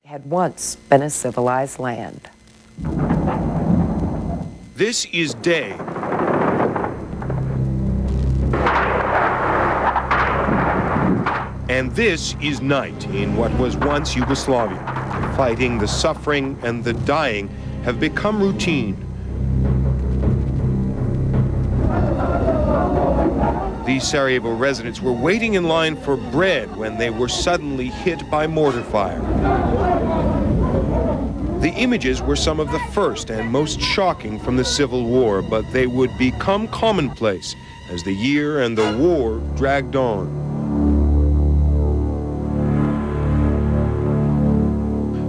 Had once been a civilized land. This is day. And this is night in what was once Yugoslavia. The fighting, the suffering, and the dying have become routine. These Sarajevo residents were waiting in line for bread when they were suddenly hit by mortar fire. The images were some of the first and most shocking from the Civil War, but they would become commonplace as the year and the war dragged on.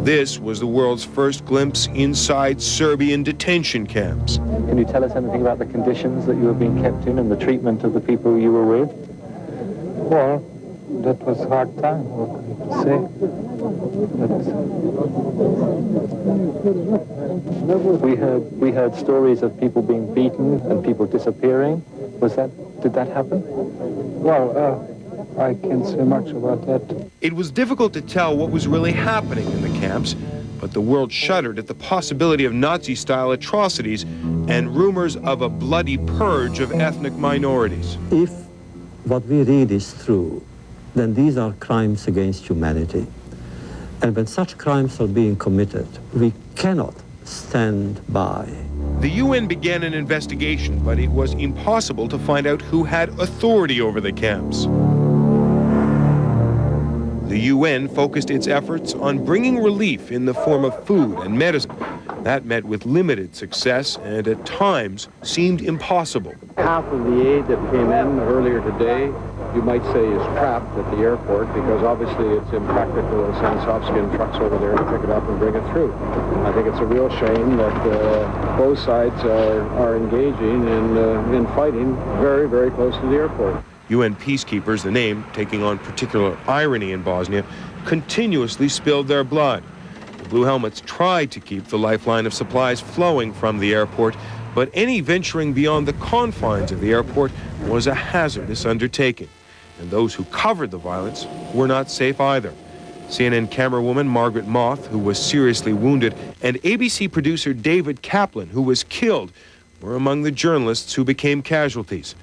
This was the world's first glimpse inside Serbian detention camps. Can you tell us anything about the conditions that you were being kept in and the treatment of the people you were with? Well, that was a hard time, what can you say? We heard stories of people being beaten and people disappearing. Did that happen? Well, I can't say much about that. It was difficult to tell what was really happening in the camps, but the world shuddered at the possibility of Nazi-style atrocities and rumors of a bloody purge of ethnic minorities. If what we read is true, then these are crimes against humanity. And when such crimes are being committed, we cannot stand by. The UN began an investigation, but it was impossible to find out who had authority over the camps. The UN focused its efforts on bringing relief in the form of food and medicine. That met with limited success and at times seemed impossible. Half of the aid that came in earlier today, you might say, is trapped at the airport because obviously it's impractical to send soft-skin trucks over there to pick it up and bring it through. I think it's a real shame that both sides are engaging in fighting very, very close to the airport. UN peacekeepers, the name taking on particular irony in Bosnia, continuously spilled their blood. The Blue Helmets tried to keep the lifeline of supplies flowing from the airport, but any venturing beyond the confines of the airport was a hazardous undertaking. And those who covered the violence were not safe either. CNN camerawoman Margaret Moth, who was seriously wounded, and ABC producer David Kaplan, who was killed, were among the journalists who became casualties.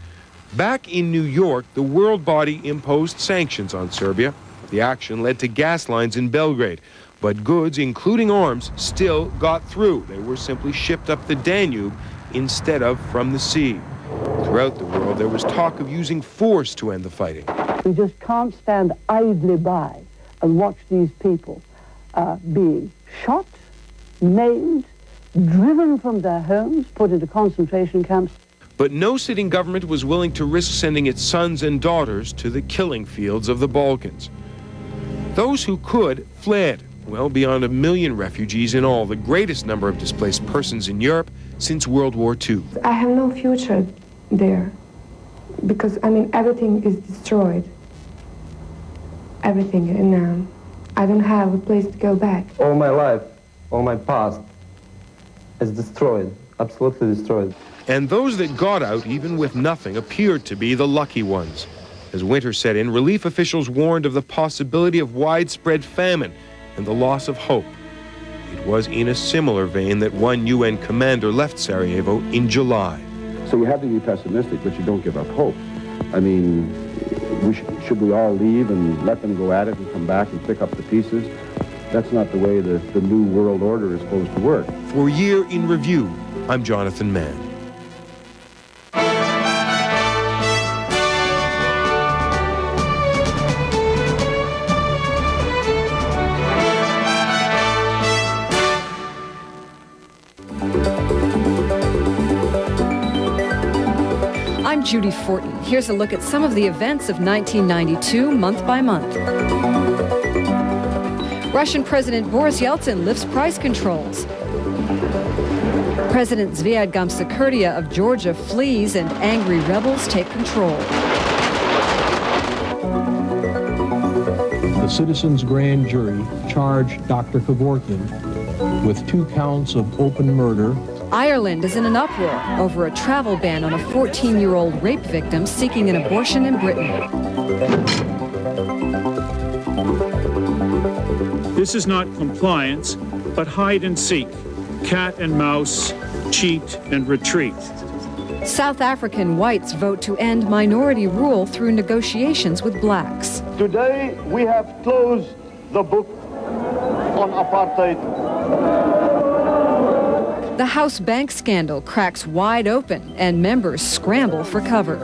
Back in New York, the world body imposed sanctions on Serbia. The action led to gas lines in Belgrade, but goods, including arms, still got through. They were simply shipped up the Danube instead of from the sea. Throughout the world, there was talk of using force to end the fighting. We just can't stand idly by and watch these people being shot, maimed, driven from their homes, put into concentration camps. But no sitting government was willing to risk sending its sons and daughters to the killing fields of the Balkans. Those who could fled, well beyond 1 million refugees in all, the greatest number of displaced persons in Europe since World War II. I have no future there because, everything is destroyed. Everything, and I don't have a place to go back. All my life, all my past is destroyed, absolutely destroyed. And those that got out, even with nothing, appeared to be the lucky ones. As winter set in, relief officials warned of the possibility of widespread famine and the loss of hope. It was in a similar vein that one UN commander left Sarajevo in July. So you have to be pessimistic, but you don't give up hope. Should we all leave and let them go at it and come back and pick up the pieces? That's not the way the new world order is supposed to work. For Year in Review, I'm Jonathan Mann. I'm Judy Fortin. Here's a look at some of the events of 1992, month by month. Russian President Boris Yeltsin lifts price controls. President Zviad Gamsakhurdia of Georgia flees and angry rebels take control. The Citizens Grand Jury charged Dr. Kevorkian with 2 counts of open murder. Ireland is in an uproar over a travel ban on a 14-year-old rape victim seeking an abortion in Britain. This is not compliance, but hide and seek, cat and mouse, cheat and retreat. South African whites vote to end minority rule through negotiations with blacks. Today, we have closed the book on apartheid. The House bank scandal cracks wide open and members scramble for cover.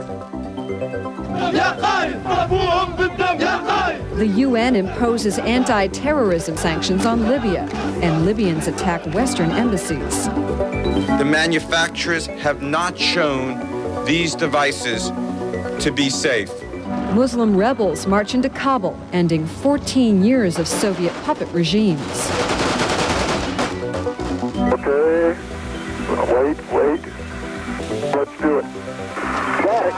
The UN imposes anti-terrorism sanctions on Libya, and Libyans attack Western embassies. The manufacturers have not shown these devices to be safe. Muslim rebels march into Kabul, ending 14 years of Soviet puppet regimes. Okay, wait. Let's do it. Got it.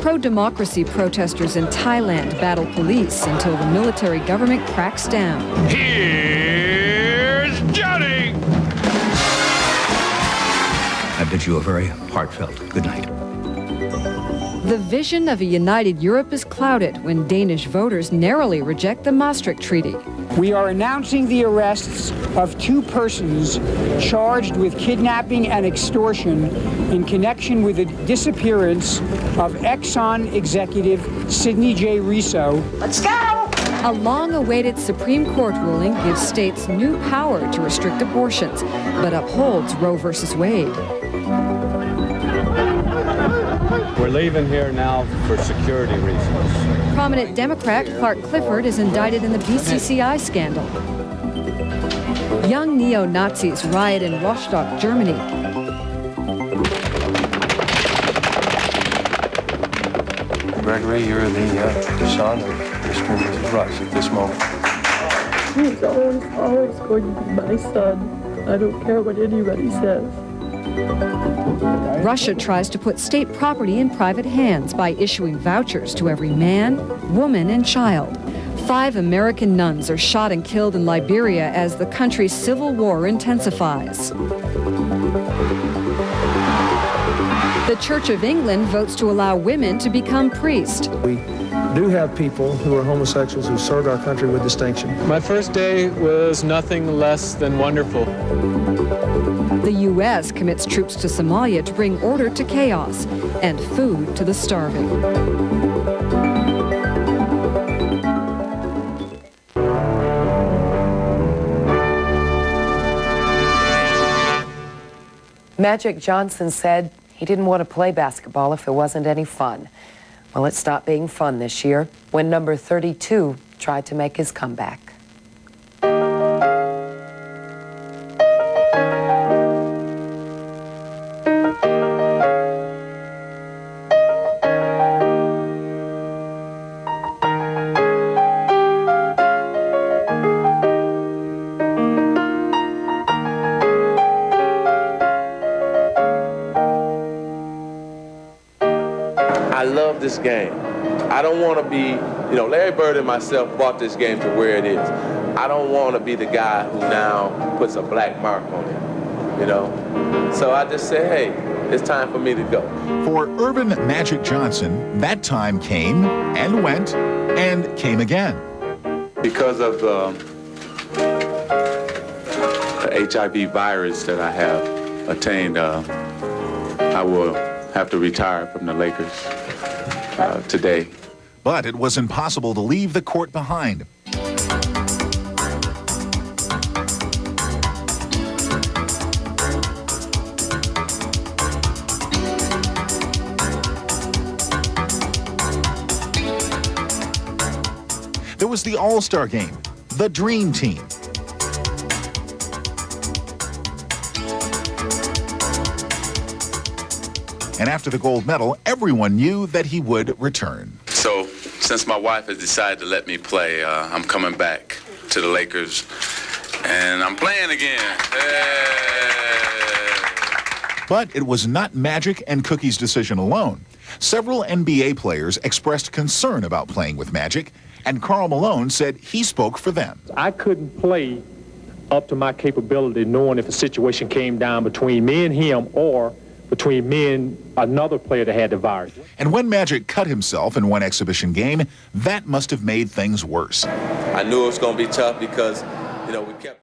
Pro-democracy protesters in Thailand battle police until the military government cracks down. Here's Johnny! I bid you a very heartfelt good night. The vision of a united Europe is clouded when Danish voters narrowly reject the Maastricht Treaty. We are announcing the arrests of 2 persons charged with kidnapping and extortion in connection with the disappearance of Exxon executive Sidney J. Riso. Let's go! A long-awaited Supreme Court ruling gives states new power to restrict abortions, but upholds Roe v. Wade. We're leaving here now for security reasons. Prominent Democrat Clark Clifford is indicted in the BCCI scandal. Young neo-Nazis riot in Rostock, Germany. Gregory, you're the son of Mr. and Mrs. Rush at this moment. He's always going to be my son. I don't care what anybody says. Russia tries to put state property in private hands by issuing vouchers to every man, woman, and child. 5 American nuns are shot and killed in Liberia as the country's civil war intensifies. The Church of England votes to allow women to become priests. We do have people who are homosexuals who served our country with distinction. My first day was nothing less than wonderful. The U.S. commits troops to Somalia to bring order to chaos and food to the starving. Magic Johnson said he didn't want to play basketball if there wasn't any fun. Well, it stopped being fun this year when number 32 tried to make his comeback. I love this game. I don't want to be, Larry Bird and myself brought this game to where it is. I don't want to be the guy who now puts a black mark on it, So I just say, hey, it's time for me to go. For Earvin Magic Johnson, that time came and went and came again. Because of the HIV virus that I have attained, I will have to retire from the Lakers today. But it was impossible to leave the court behind. There was the All-Star Game, the Dream Team. And after the gold medal, everyone knew that he would return. So, since my wife has decided to let me play, I'm coming back to the Lakers, and I'm playing again. But it was not Magic and Cookie's decision alone. Several NBA players expressed concern about playing with Magic, and Karl Malone said he spoke for them. I couldn't play up to my capability knowing if a situation came down between me and him or between me and another player that had the virus. And when Magic cut himself in one exhibition game, that must have made things worse. I knew it was going to be tough because, you know, we kept